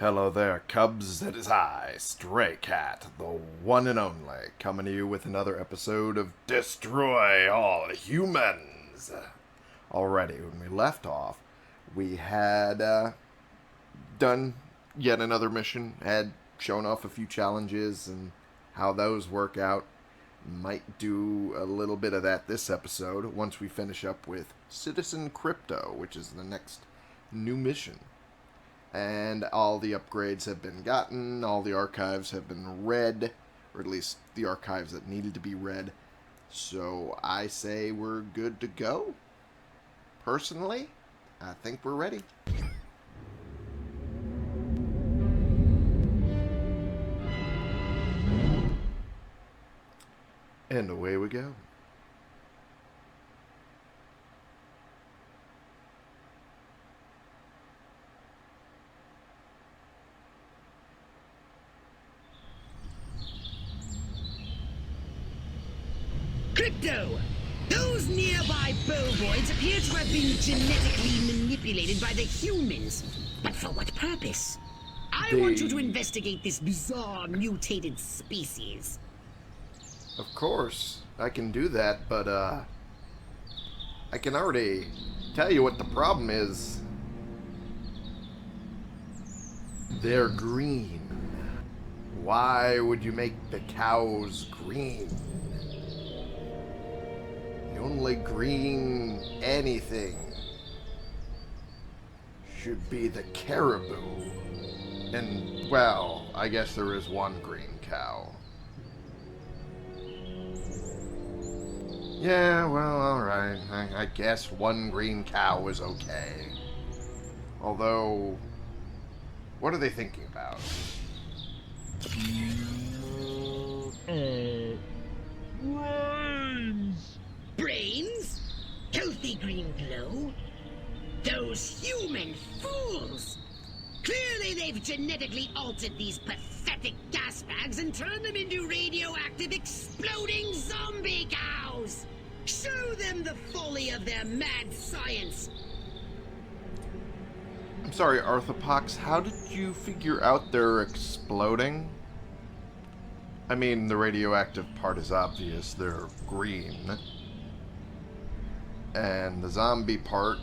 Hello there, Cubs. It is I, Stray Cat, the one and only, coming to you with another episode of Destroy All Humans. Already, when we left off, we had done yet another mission, had shown off a few challenges and how those work out. Might do a little bit of that this episode once we finish up with Citizen Crypto, which is the next new mission. And all the upgrades have been gotten, all the archives have been read, or at least the archives that needed to be read. So I say we're good to go. Personally, I think we're ready. And away we go. Crypto! Those nearby bovoids appear to have been genetically manipulated by the humans. But for what purpose? I want you to investigate this bizarre mutated species. Of course, I can do that, but I can already tell you what the problem is. They're green. Why would you make the cows green? The only green anything should be the caribou. And, well, I guess there is one green cow. Yeah, well, alright. I guess one green cow is okay. Although, what are they thinking about? Brains? Healthy green glow? Those human fools! Clearly they've genetically altered these pathetic gas bags and turned them into radioactive exploding zombie cows! Show them the folly of their mad science! I'm sorry, Arthropox, how did you figure out they're exploding? I mean, the radioactive part is obvious. They're green. And the zombie part...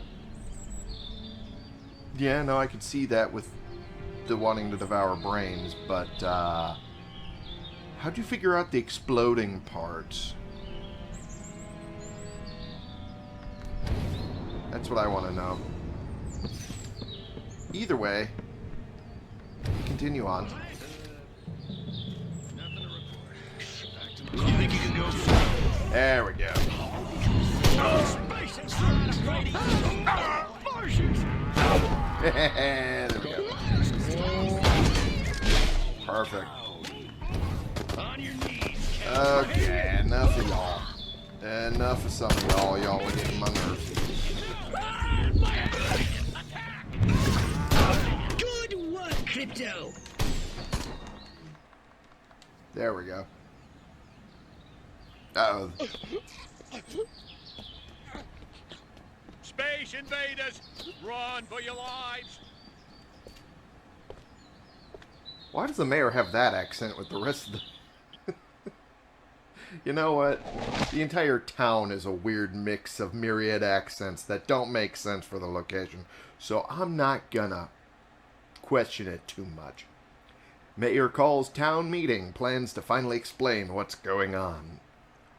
Yeah, no, I could see that with the wanting to devour brains, but, how'd you figure out the exploding part? That's what I want to know. Either way, continue on. There we go. There we go. Perfect. Okay, enough of y'all. Enough of some of y'all. Y'all are getting my nerves. Good work, Crypto! There we go. Uh-oh. Space invaders! Run for your lives! Why does the mayor have that accent with the rest of the... You know what? The entire town is a weird mix of myriad accents that don't make sense for the location, so I'm not gonna question it too much. Mayor calls town meeting, plans to finally explain what's going on.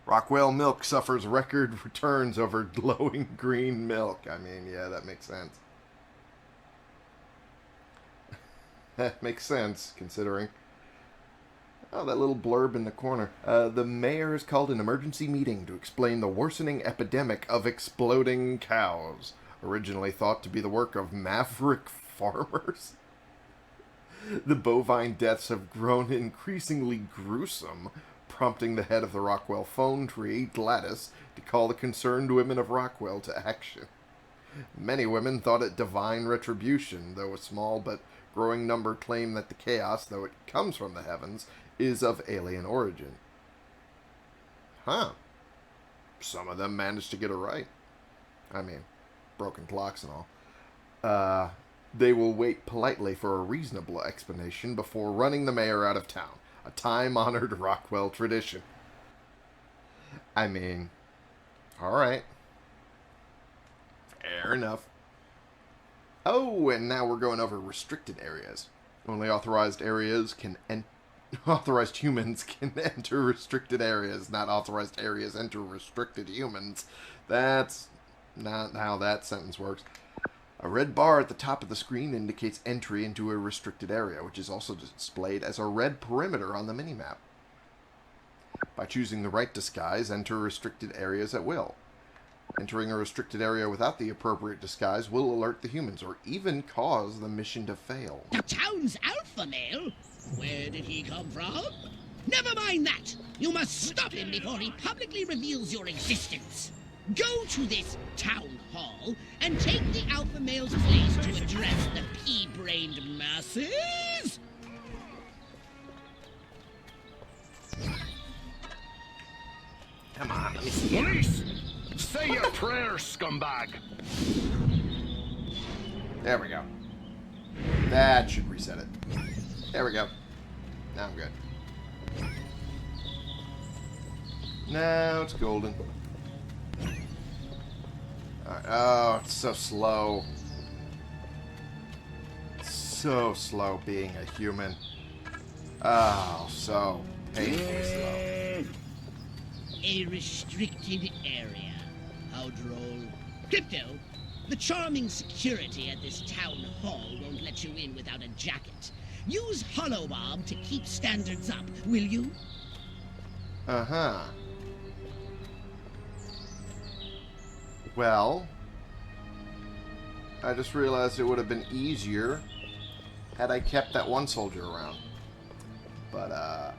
Rockwell milk suffers record returns over glowing green milk. I mean, yeah, that makes sense. That makes sense, considering. Oh, that little blurb in the corner. The mayor has called an emergency meeting to explain the worsening epidemic of exploding cows, originally thought to be the work of maverick farmers. The bovine deaths have grown increasingly gruesome, prompting the head of the Rockwell phone tree, Gladys, to call the concerned women of Rockwell to action. Many women thought it divine retribution, though a small but growing number claim that the chaos, though it comes from the heavens, is of alien origin. Huh. Some of them managed to get it right. I mean, broken clocks and all. They will wait politely for a reasonable explanation before running the mayor out of town. A time-honored Rockwell tradition. I mean, alright. Fair enough. Oh, and now we're going over restricted areas. Only authorized humans can enter restricted areas. Not authorized areas enter restricted humans. That's not how that sentence works. A red bar at the top of the screen indicates entry into a restricted area, which is also displayed as a red perimeter on the minimap. By choosing the right disguise, enter restricted areas at will. Entering a restricted area without the appropriate disguise will alert the humans, or even cause the mission to fail. The town's alpha male? Where did he come from? Never mind that! You must stop him before he publicly reveals your existence. Go to this town hall and take the alpha male's place to address the pea-brained masses? Come on, let me see. Police! Say your prayers, scumbag! There we go. That should reset it. There we go. Now I'm good. Now it's golden. Alright. Oh, it's so slow. So slow being a human. Oh, so painfully slow. A restricted area. How droll. Crypto, the charming security at this town hall won't let you in without a jacket. Use Holobob to keep standards up, will you? Uh-huh. Well, I just realized it would have been easier had I kept that one soldier around. But,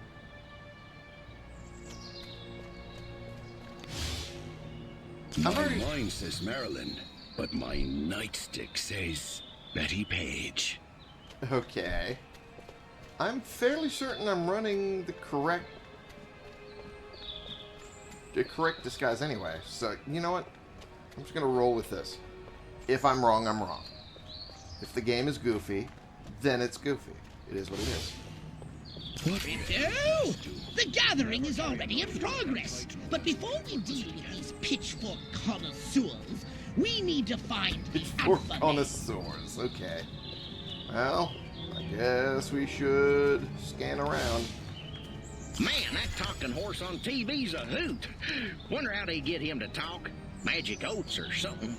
Mine says Maryland, but my nightstick says Betty Page. Okay. I'm fairly certain I'm running the correct disguise anyway. So, you know what? I'm just going to roll with this. If I'm wrong, I'm wrong. If the game is goofy, then it's goofy. It is what it is. Crypto! The gathering is already in progress. But before we deal with these pitchfork connoisseurs, we need to find the Pitchfork alpha male. connoisseurs. Okay. Well, I guess we should scan around. Man, that talking horse on TV's a hoot. Wonder how they get him to talk. Magic oats or something.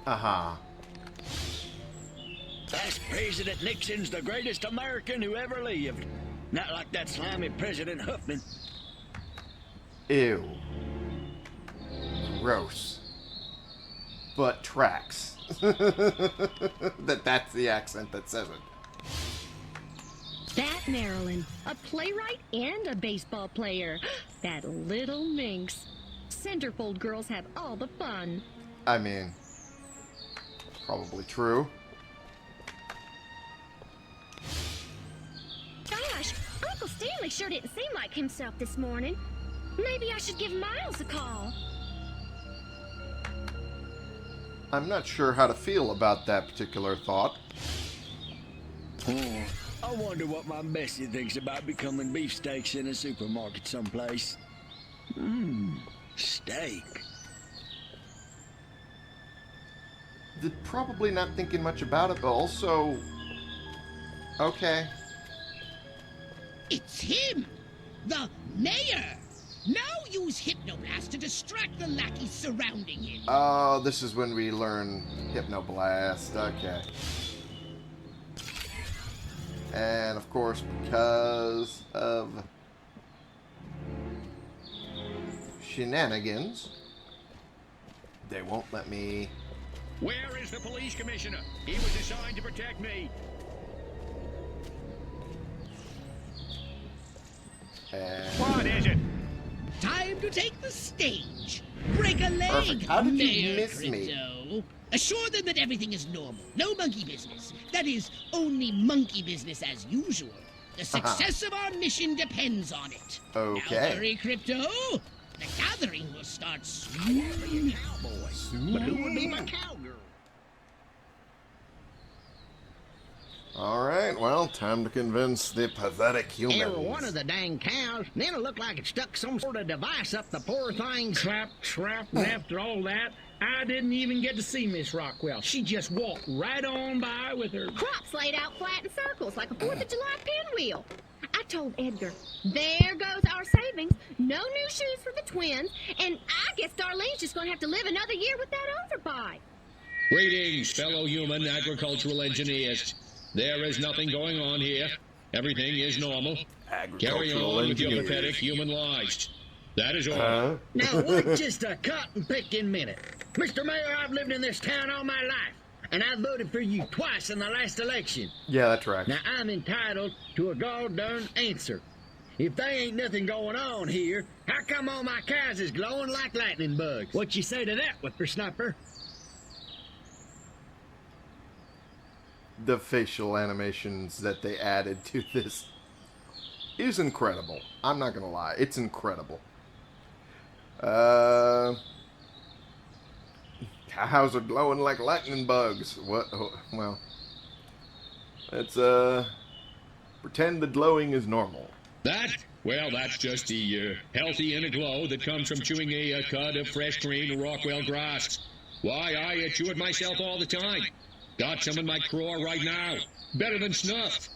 Uh-huh. That's President Nixon's the greatest American who ever lived. Not like that slimy President Huffman. Ew. Gross. But tracks. That's the accent that says it. That Marilyn, a playwright and a baseball player. That little minx. Centerfold girls have all the fun. I mean, probably true. Gosh, Uncle Stanley sure didn't seem like himself this morning. Maybe I should give Miles a call. I'm not sure how to feel about that particular thought. I wonder what my Bessie thinks about becoming beefsteaks in a supermarket someplace. Steak. They're probably not thinking much about it, but also... Okay. It's him! The mayor! Now use Hypnoblast to distract the lackeys surrounding him. Oh, this is when we learn Hypnoblast. Okay. And, of course, because of shenanigans, they won't let me... Where is the police commissioner? He was assigned to protect me. And... What is it? Time to take the stage. Break a leg, Perfect. How did you Mayor miss me? Crypto. Assure them that everything is normal. No monkey business. That is, only monkey business as usual. The success of our mission depends on it. Okay. Now hurry, Crypto. The gathering will start soon. Cowboy. But who would be my cowgirl? Alright, well, time to convince the pathetic humans. Every one of the dang cows, then it looked like it stuck some sort of device up the poor thing's... Clap, trap, and after all that, I didn't even get to see Miss Rockwell. She just walked right on by with her... Crops laid out flat in circles like a 4th of July pinwheel. I told Edgar, there goes our savings. No new shoes for the twins, and I guess Darlene's just going to have to live another year with that overbite. Greetings, fellow human agricultural engineers. There is nothing going on here. Everything is normal. Carry on with your pathetic human lives. That is all. Now, what just a cotton-picking minute? Mr. Mayor, I've lived in this town all my life, and I voted for you twice in the last election. Yeah, that's right. Now, I'm entitled to a gall-darn answer. If there ain't nothing going on here, how come all my cows is glowing like lightning bugs? What you say to that, whippersnapper? The facial animations that they added to this is incredible. I'm not gonna lie, it's incredible. Cows are glowing like lightning bugs. What? Oh, well, let's pretend the glowing is normal. Well, that's just the healthy inner glow that comes from chewing a cud of fresh green Rockwell grass. Why, I chew it myself all the time. Got some in my craw right now. Better than snuff.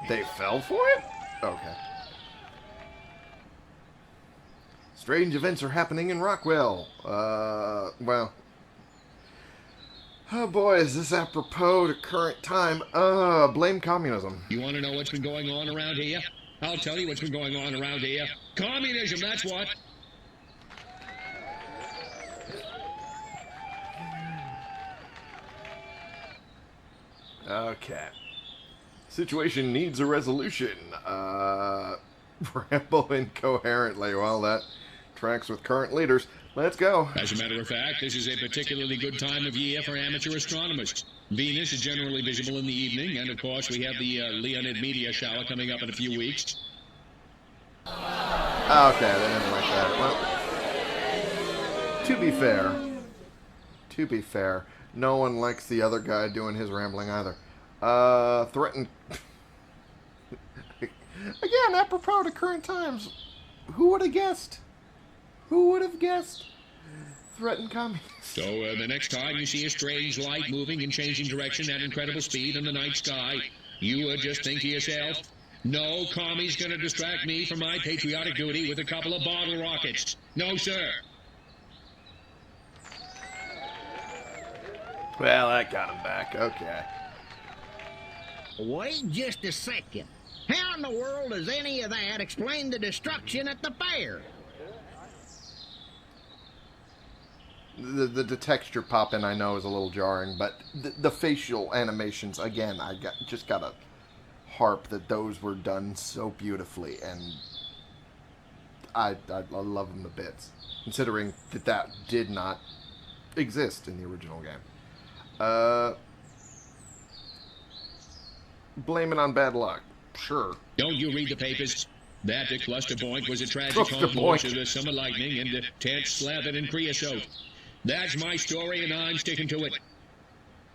They fell for it? Okay. Strange events are happening in Rockwell. Well. Oh boy, is this apropos to current time? Blame communism. You want to know what's been going on around here? I'll tell you what's been going on around here. Communism, that's what. Okay. Situation needs a resolution. Ramble incoherently. Well, that tracks with current leaders. Let's go. As a matter of fact, this is a particularly good time of year for amateur astronomers. Venus is generally visible in the evening, and of course we have the Leonid meteor shower coming up in a few weeks. Okay, they didn't like that. Well, to be fair, no one likes the other guy doing his rambling either. Threaten... Again, apropos to current times. Who would have guessed? Who would have guessed? Threaten communists. So the next time you see a strange light moving and changing direction at incredible speed in the night sky, you just think to yourself, no commie's gonna distract me from my patriotic duty with a couple of bottle rockets. No, sir. Well, that got him back. Okay. Wait just a second. How in the world does any of that explain the destruction at the fair? The texture pop-in, I know, is a little jarring, but the facial animations, again, just gotta harp that those were done so beautifully, and I love them to bits, considering that did not exist in the original game. Blame it on bad luck. Sure. Don't you read the papers? That cluster point was a tragic Cluster confluence point. of the summer lightning and tents slathered in creosote. That's my story, and I'm sticking to it.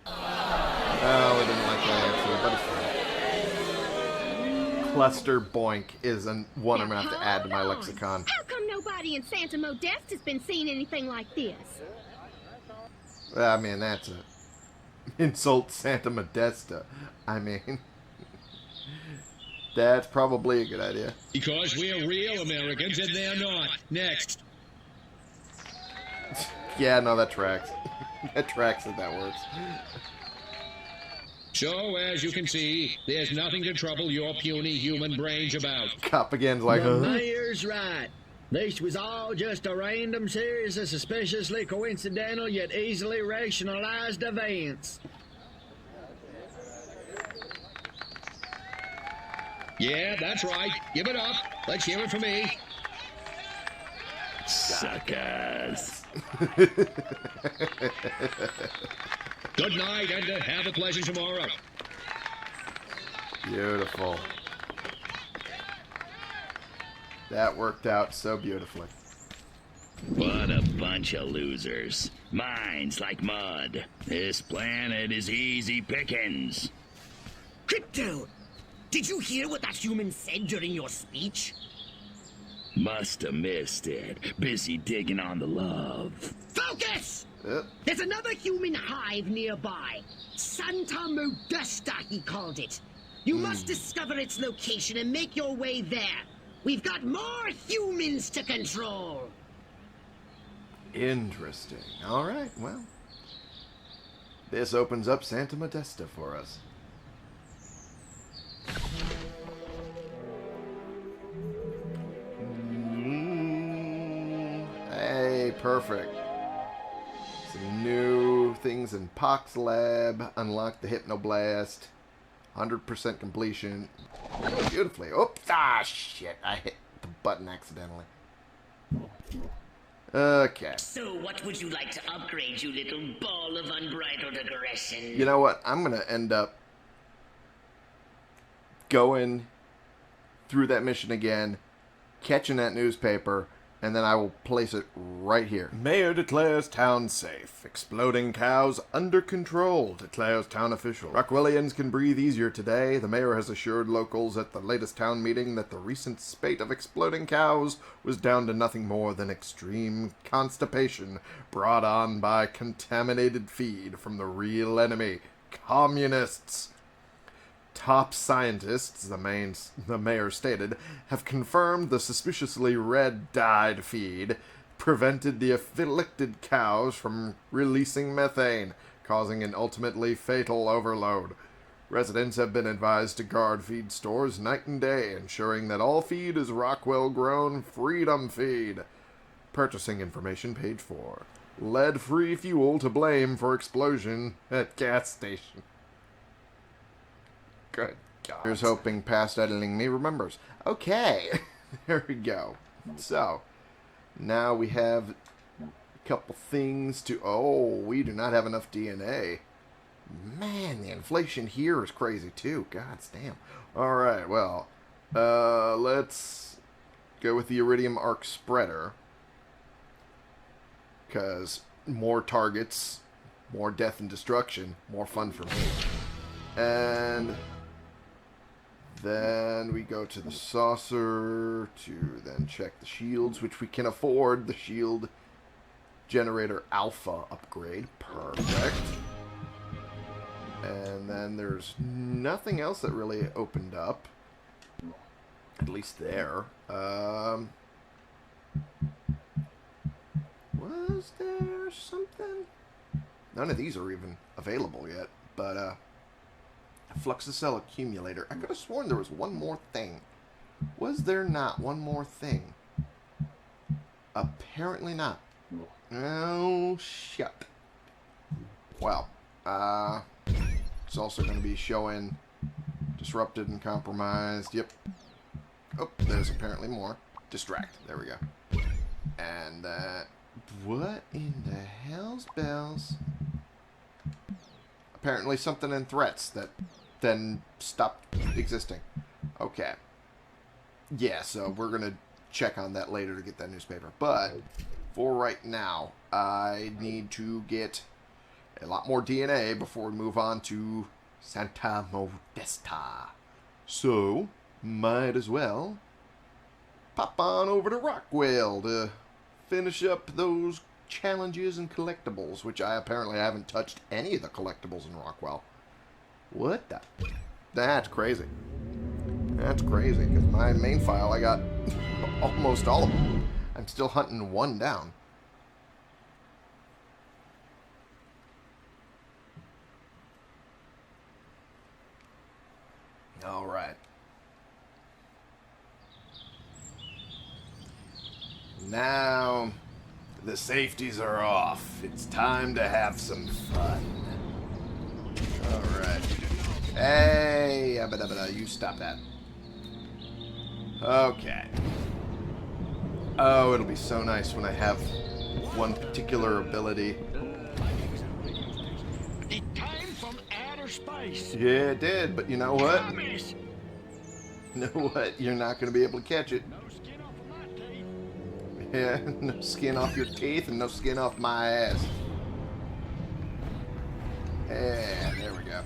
Oh, I didn't like that answer, but it's fine. Cluster boink is one I'm gonna have to add to my Hold on. lexicon. How come nobody in Santa Modesta's been seeing anything like this? I mean, that's a insult Santa Modesta. I mean, that's probably a good idea. Because we're real Americans, and they're not. Next. Yeah, no, that tracks. That tracks that works. So, as you can see, there's nothing to trouble your puny human brains about. Cop again's like, The huh? mayor's right. This was all just a random series of suspiciously coincidental yet easily rationalized events. Yeah, that's right. Give it up. Let's hear it for me. Suckers. Good night, and have a pleasant tomorrow. Beautiful. That worked out so beautifully. What a bunch of losers. Minds like mud. This planet is easy pickings. Crypto, did you hear what that human said during your speech? Must have missed it. Busy digging on the love. Focus! There's another human hive nearby. Santa Modesta, he called it. You must discover its location and make your way there. We've got more humans to control. Interesting. All right, well. This opens up Santa Modesta for us. Hey, perfect. Some new things in Pox Lab. Unlock the Hypnoblast. 100% completion. Beautifully. Oops. Ah, shit. I hit the button accidentally. Okay. So what would you like to upgrade, you little ball of unbridled aggression? You know what? I'm going to end up going through that mission again, catching that newspaper, and then I will place it right here. Mayor declares town safe. Exploding cows under control, declares town official. Rockwellians can breathe easier today. The mayor has assured locals at the latest town meeting that the recent spate of exploding cows was down to nothing more than extreme constipation brought on by contaminated feed from the real enemy, communists. Top scientists, the mayor stated, have confirmed the suspiciously red-dyed feed prevented the afflicted cows from releasing methane, causing an ultimately fatal overload. Residents have been advised to guard feed stores night and day, ensuring that all feed is Rockwell-grown Freedom Feed. Purchasing information, page 4. Lead-free fuel to blame for explosion at gas station. Good God. Here's hoping past editing me remembers. Okay, there we go. So, now we have a couple things to... Oh, we do not have enough DNA. Man, the inflation here is crazy too. God damn. Alright, well, let's go with the Iridium Arc Spreader. Because more targets, more death and destruction, more fun for me. And then we go to the saucer to then check the shields, which we can afford. The shield generator alpha upgrade. Perfect. And then there's nothing else that really opened up. At least there. Was there something? None of these are even available yet. But, Fluxacell accumulator. I could have sworn there was one more thing. Was there not one more thing? Apparently not. Oh, shit. Well, it's also going to be showing disrupted and compromised. Yep. Oh, there's apparently more. Distract. There we go. And, what in the hell's bells? Apparently something in threats that then stopped existing. Okay. Yeah, so we're going to check on that later to get that newspaper. But for right now, I need to get a lot more DNA before we move on to Santa Modesta. So, might as well pop on over to Rockwell to finish up those challenges and collectibles, which I apparently haven't touched any of the collectibles in Rockwell. What the? That's crazy. That's crazy, because my main file, I got almost all of them. I'm still hunting one down. Alright. Now the safeties are off. It's time to have some fun. Alright. Hey, you stop that. Okay. Oh, it'll be so nice when I have one particular ability. It came from outer space. Yeah, it did, but you know what? Promise. You know what? You're not going to be able to catch it. No skin off of my teeth. Yeah, no skin off your teeth and no skin off my ass. And there we go.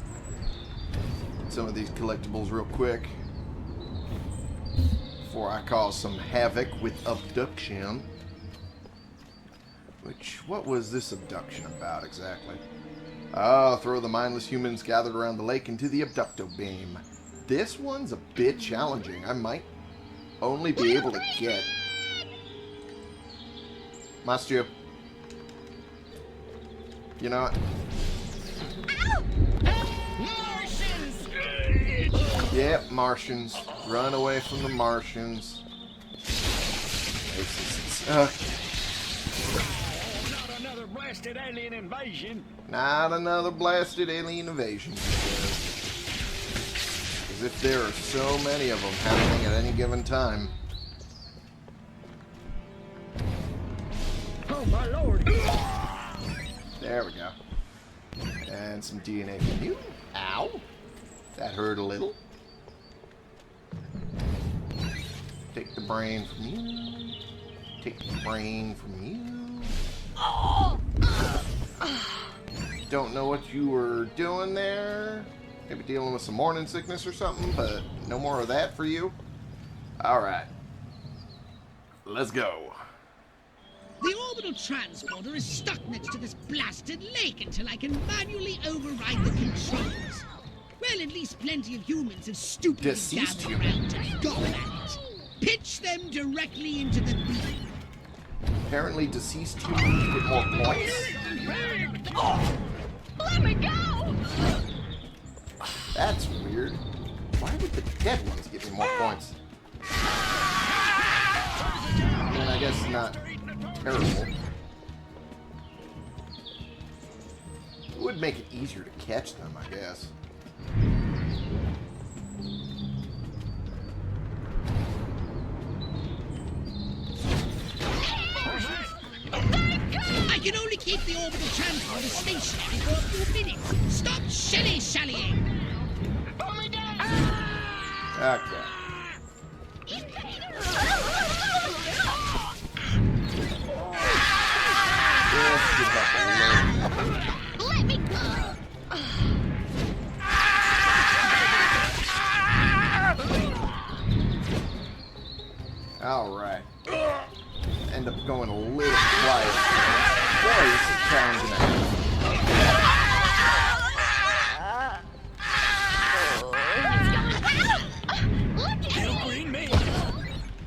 Some of these collectibles real quick before I cause some havoc with abduction. What was this abduction about exactly? Oh, throw the mindless humans gathered around the lake into the abducto beam. This one's a bit challenging. I might only be able to get... Must you? You know what? Yep, Martians. Run away from the Martians. Okay. Not another blasted alien invasion. Not another blasted alien invasion. As if there are so many of them happening at any given time. Oh my lord! There we go. And some DNA from you. Ow. That hurt a little. Take the brain from you. Take the brain from you. Don't know what you were doing there. Maybe dealing with some morning sickness or something, but no more of that for you. Alright. Let's go. The orbital transporter is stuck next to this blasted lake until I can manually override the controls. Well, at least plenty of humans have stupidly Deceased gathered around to gobble at it. Pitch them directly into the beam. Apparently deceased humans get more points. Let me go! That's weird. Why would the dead ones give me more points? I mean, I guess not terrible. It would make it easier to catch them, I guess. I can only keep the orbital transporter stationary for a few minutes. Stop shilly-shallying! Okay. Let me go! Alright. End up going a little quiet. Boy, this is challenging.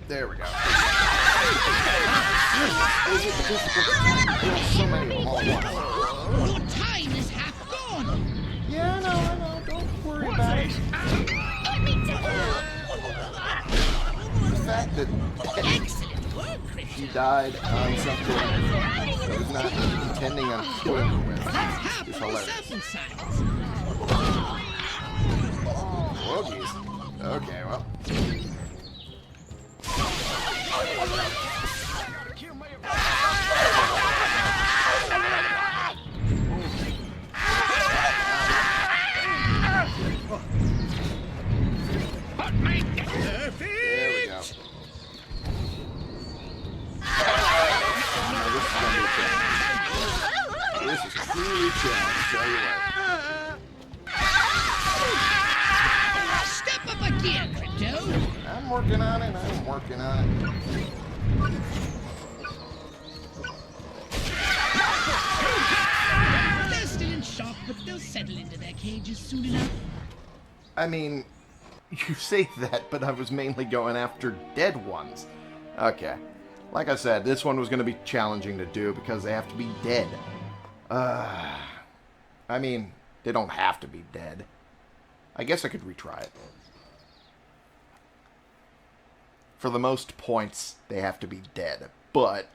There we go. Is it difficult to kill so many of them all at once? Your time is half gone! Yeah, I know. Don't worry about it. Let me go! The fact that Excellent work, Chris. she died on something she was not intending on killing her with Half is of the hilarious. sample size. Oh, geez. Okay, well. There we go. Now, this is going to be a challenge. This is truly a challenge, tell you what. Step up again, Crypto. I'm working on it. They're still in shock, but they'll settle into their cages soon enough. I mean, you say that, but I was mainly going after dead ones. Okay. Like I said, this one was going to be challenging to do because they have to be dead. I mean, they don't have to be dead. I guess I could retry it. For the most points, they have to be dead. But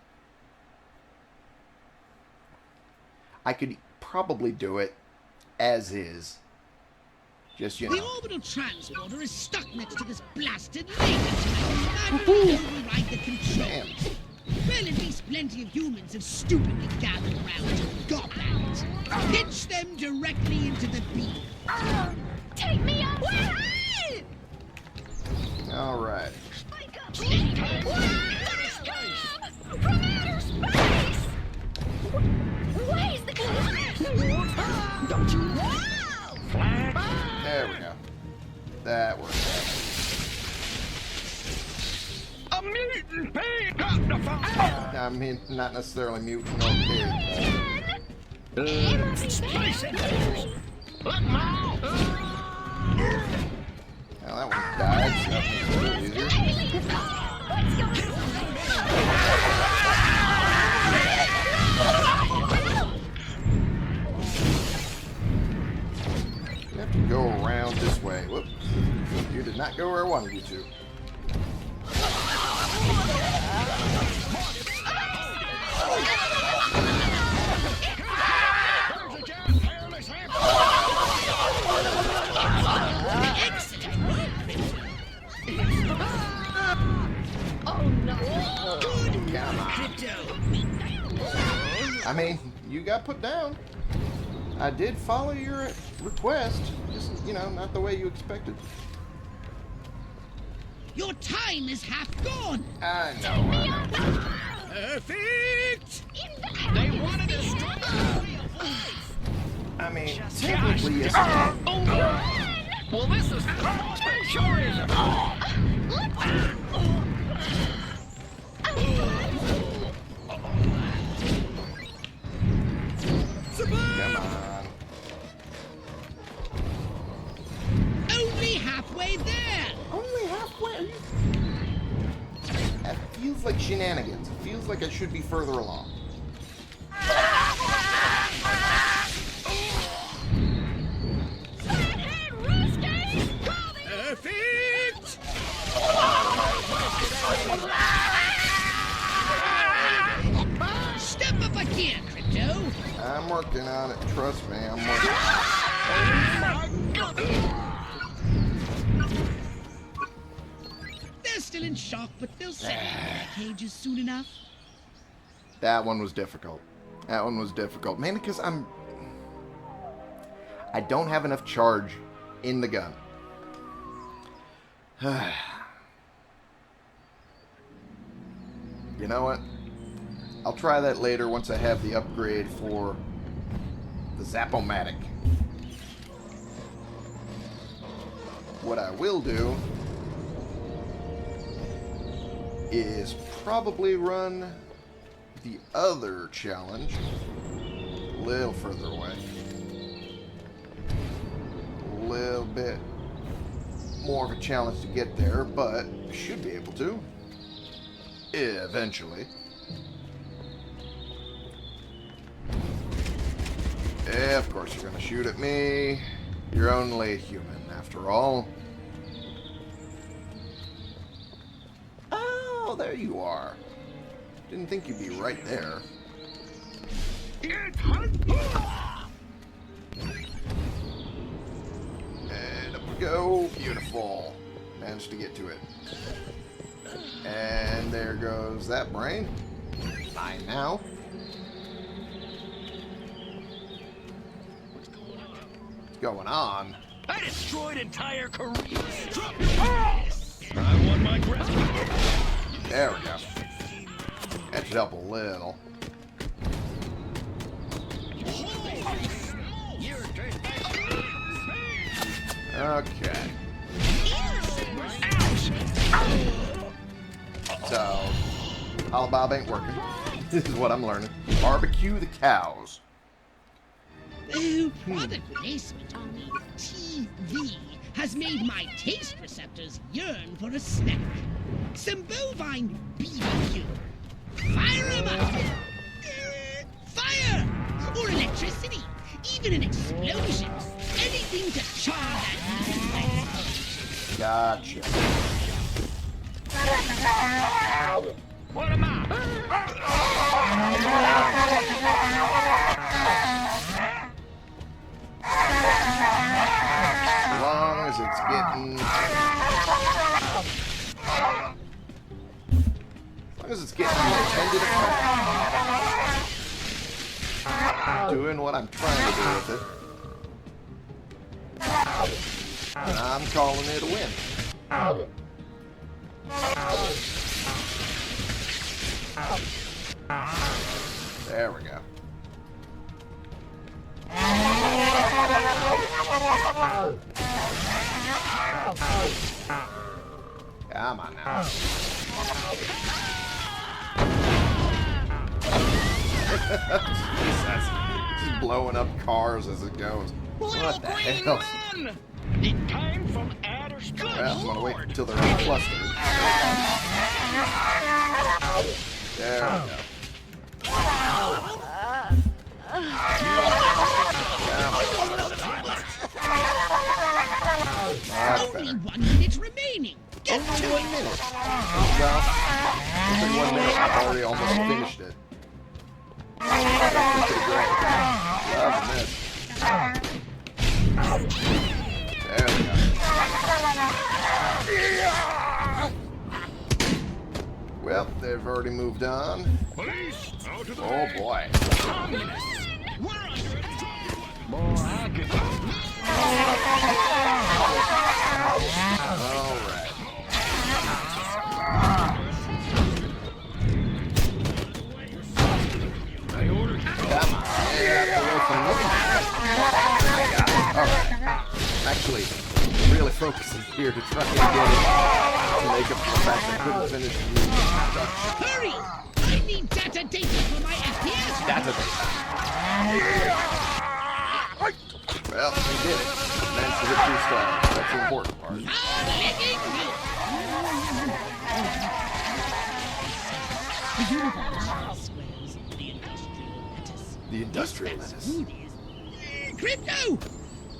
I could probably do it as is. Just, you The know. orbital transporter is stuck next to this blasted lake until I can manually override the Damn. controls. Well, at least plenty of humans have stupidly gathered around to gobble at it. Pitch them directly into the beam. Take me away! Alright. Let us go! Don't you? There we go. That worked out. A mutant pig got the fire. I mean, not necessarily mutant or pig. Spice it. Look, Mom. Well, that one died, so that makes it a little easier. You have to go around this way. Whoops. You did not go where I wanted you to. I mean, you got put down. I did follow your request. Just, you know, not the way you expected. Your time is half gone. I know. Perfect. They want to destroy I mean, technically, yes. Well, this is sure isn't. Come on. Only halfway there. Only halfway. That feels like shenanigans. It feels like I should be further along. Perfect. Step up again, Crypto. I'm working on it. Trust me, I'm working. They're still in shock, but they'll settle into their cages soon enough. That one was difficult. That one was difficult. Mainly because I don't have enough charge in the gun. You know what? I'll try that later once I have the upgrade for the Zap-O-Matic. What I will do is probably run the other challenge a little further away. A little bit more of a challenge to get there, but should be able to. Eventually. Yeah, of course you're gonna shoot at me. You're only a human, after all. Oh, there you are. Didn't think you'd be right there. And up we go. Beautiful. Managed to get to it. And there goes that brain. Mine now. What's going on? I destroyed entire careers. I won my grip. There we go. That should help a little. Okay. So, Holobob ain't working. This is what I'm learning. Barbecue the cows. Oh, product placement on the TV has made my taste receptors yearn for a snack. Some bovine BBQ. Fire 'em up! Fire! Or electricity. Even an explosion. Anything to char that meat. Gotcha. What am I? As long as it's getting... As long as it's getting the intended effect. Doing what I'm trying to do with it. And I'm calling it a win. There we go. Come on now. Jesus. Just blowing up cars as it goes. What the hell? It came from outer space. Well, I'm gonna wait until they're all clustered. There we go. Only 1 minute remaining. Get to it. 1 minute. Well, in 1 minute, I've already almost finished it. That's pretty great. Love this. There we go. Well, they've already moved on. Police, out to the Oh boy. Alright. Come on. Yeah, away from me. Alright. Actually, really focusing here to try and get it to make up for the fact that I couldn't finish the introduction. Hurry! I need data for my FPS. Data. Well, we did it. Managed to hit 2 stars. That's the important part. The industrial lettuce. Crypto!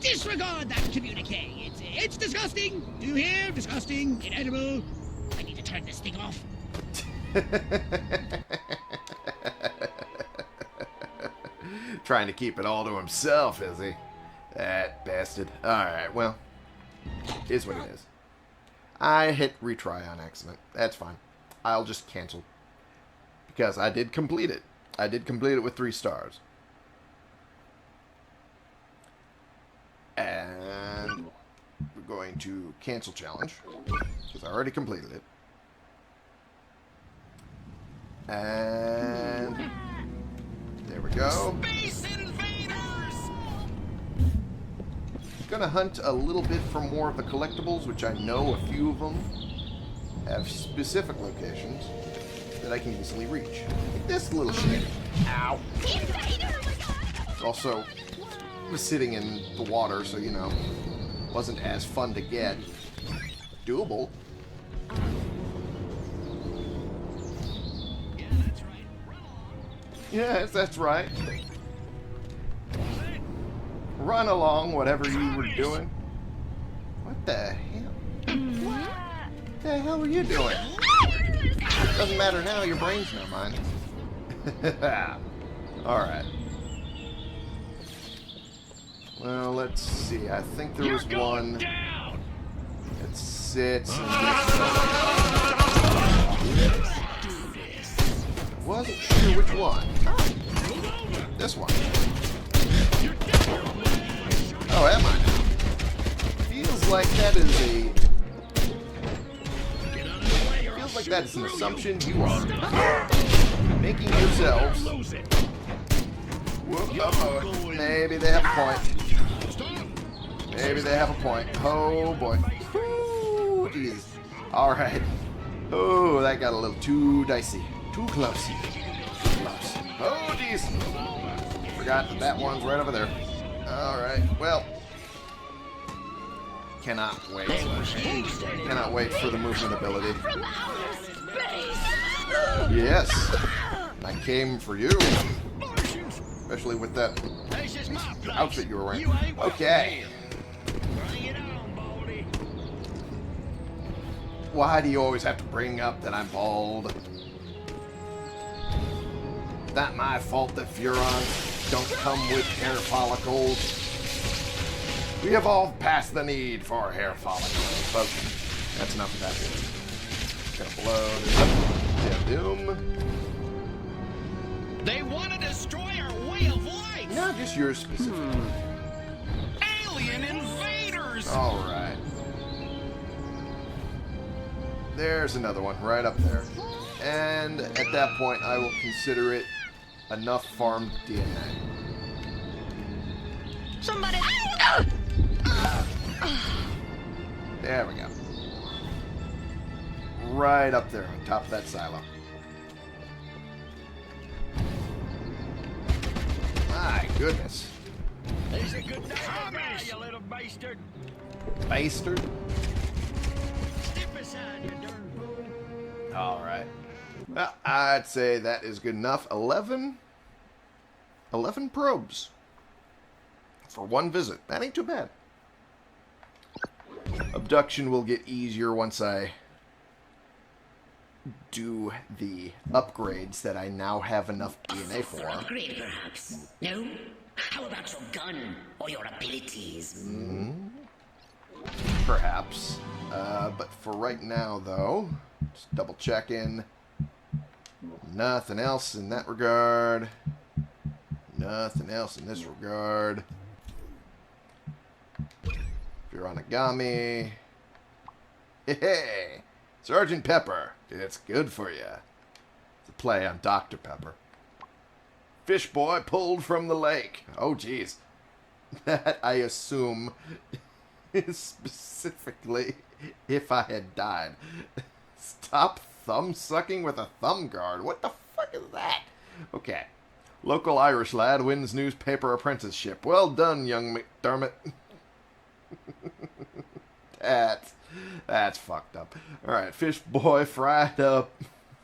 Disregard that communique. It's disgusting. Do you hear? Disgusting. Inedible. I need to turn this thing off. Trying to keep it all to himself, is he? That bastard. Alright, well, is what it is. I hit retry on accident. That's fine. I'll just cancel. Because I did complete it. I did complete it with 3 stars. And we're going to cancel challenge. Because I already completed it. And there we go. Space invaders! Gonna hunt a little bit for more of the collectibles, which I know a few of them have specific locations that I can easily reach. Like this little shit. Ow. Also, was sitting in the water, so you know, wasn't as fun to get. Doable. Yes, that's right. Run along, whatever you were doing. What the hell? What the hell were you doing? Doesn't matter now, your brain's no mine. Alright. Well, let's see. I think there was one that sits in this. Wasn't sure which one. This one. Oh, am I? Feels like that is a. Feels like that is an assumption you are making yourselves. Whoop, uh-oh. Maybe they have a point. Maybe they have a point. Oh boy. Woo, jeez. All right. Oh, that got a little too dicey. Too close. Too close. Oh, jeez. Forgot that that one's right over there. Alright, well. Cannot wait. Cannot wait for the movement ability. From outer space! Yes. I came for you. Especially with that outfit you were wearing. Okay. Why do you always have to bring up that I'm bald? Not my fault that Furons don't come with hair follicles. We have all passed the need for hair follicles. But that's enough of that. Gonna blow this up. Yeah, doom. They want to destroy our way of life! Not just yours specifically. Alien invaders! Alright. There's another one right up there. And at that point, I will consider it enough farmed DNA. Somebody. There we go. Right up there on top of that silo. My goodness. It's a good day to die, you little bastard. Bastard. Step aside, you darn fool. Alright. Well, I'd say that is good enough. 11 probes. For one visit. That ain't too bad. Abduction will get easier once I do the upgrades that I now have enough DNA for. Upgrade, perhaps? No? How about your gun or your abilities? Perhaps. But for right now, though, just double checking. Nothing else in that regard. Nothing else in this regard. Viranagami. Hey, Sergeant Pepper. It's good for you. It's a play on Dr. Pepper. Fish boy pulled from the lake. Oh, geez. That, I assume, is specifically if I had died. Stop thumb sucking with a thumb guard. What the fuck is that? Okay. Local Irish lad wins newspaper apprenticeship. Well done, young McDermott. That's fucked up. Alright, fish boy fried up,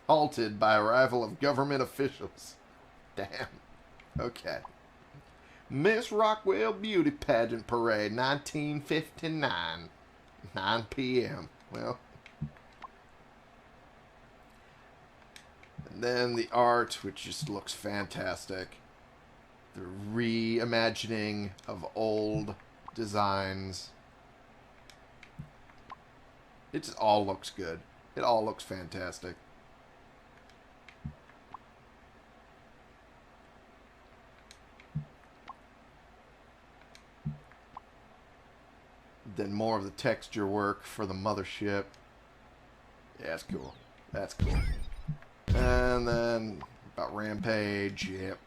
halted by arrival of government officials. Damn. Okay. Miss Rockwell Beauty Pageant Parade, 1959. 9 p.m. Well. And then the art, which just looks fantastic. The reimagining of old designs. It just all looks good. It all looks fantastic. Then more of the texture work for the mothership. Yeah, that's cool. That's cool. And then about Rampage. Yep.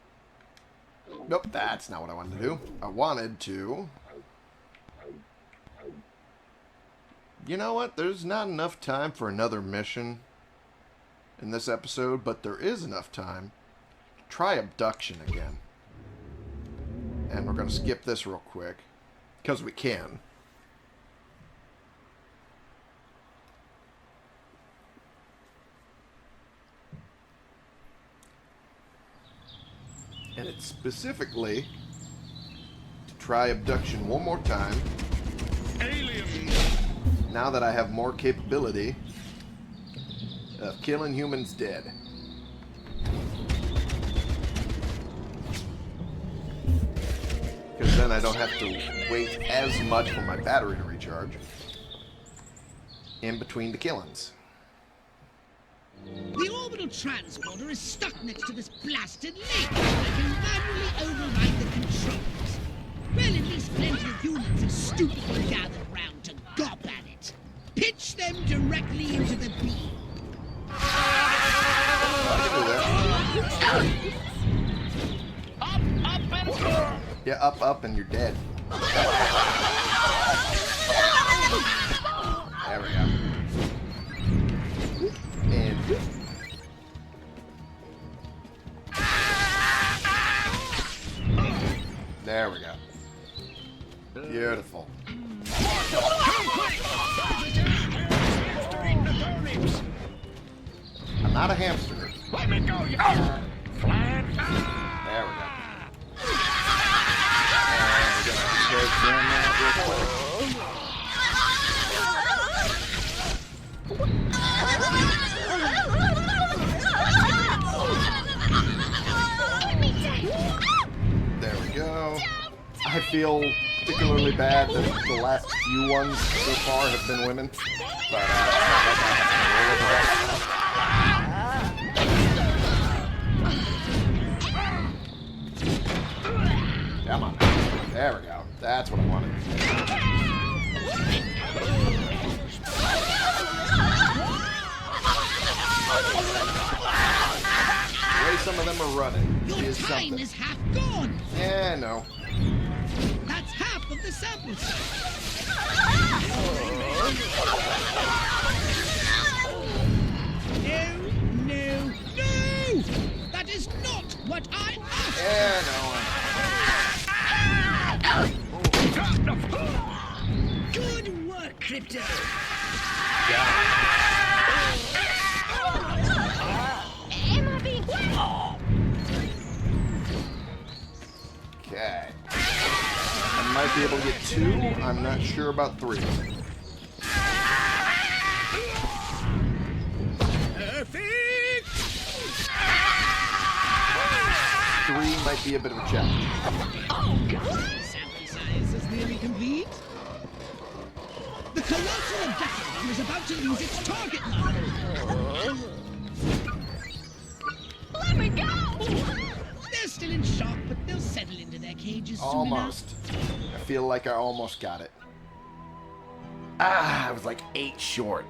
Nope, that's not what I wanted to do. I wanted to... You know what? There's not enough time for another mission in this episode, but there is enough time to try abduction again. And we're going to skip this real quick, because we can. And it's specifically to try abduction one more time. Aliens! Now that I have more capability of killing humans dead. Because then I don't have to wait as much for my battery to recharge in between the killings. The orbital transporter is stuck next to this blasted lake. I can manually override the controls. Well, at least plenty of humans are stupidly gathered round to gob at it. Pitch them directly into the beam. Yeah, up, and you're dead. There we go. And... there we go. Beautiful. I'm not a hamster. Let me go, you flat. There we go. And we're gonna take down that real quick. There we go. I feel particularly bad that the last few ones so far have been women, but it's not like I have to roll with that. Come on. There we go. That's what I wanted. The way some of them are running Your is time something. is half gone. Yeah, no. That's half of the sample size. No! That is not what I asked! Yeah, no. Good work, Crypto. Am I being Okay. I might be able to get 2. I'm not sure about 3. Perfect! 3 might be a bit of a challenge. Sample size is nearly complete. The colossal Gastrodon is about to lose its target line. Let me go! They're still in shock, but they'll settle into their cages soon Almost. I feel like I almost got it. I was like 8 short.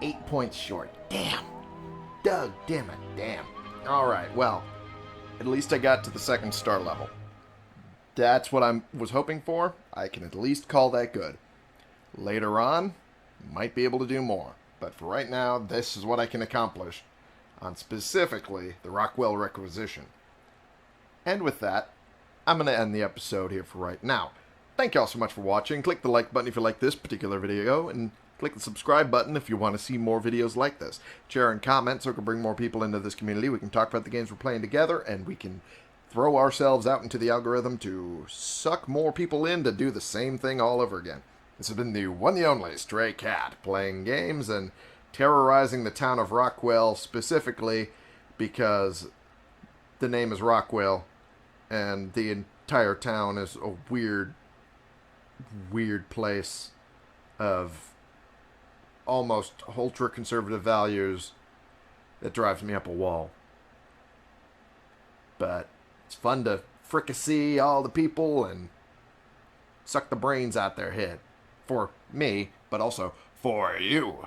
8 points short. Damn. Doug, damn it. Damn. Alright, well. At least I got to the 2nd star level. That's what I was hoping for. I can at least call that good. Later on, might be able to do more. But for right now, this is what I can accomplish on specifically the Rockwell requisition. And with that, I'm going to end the episode here for right now. Thank y'all so much for watching. Click the like button if you like this particular video, and click the subscribe button if you want to see more videos like this. Share and comment so we can bring more people into this community. We can talk about the games we're playing together, and we can throw ourselves out into the algorithm to suck more people in to do the same thing all over again. This has been the one and only Stray Cat, playing games and terrorizing the town of Rockwell, specifically because the name is Rockwell, and the entire town is a weird place of almost ultra-conservative values that drives me up a wall. But it's fun to fricassee all the people and suck the brains out their head. For me, but also for you.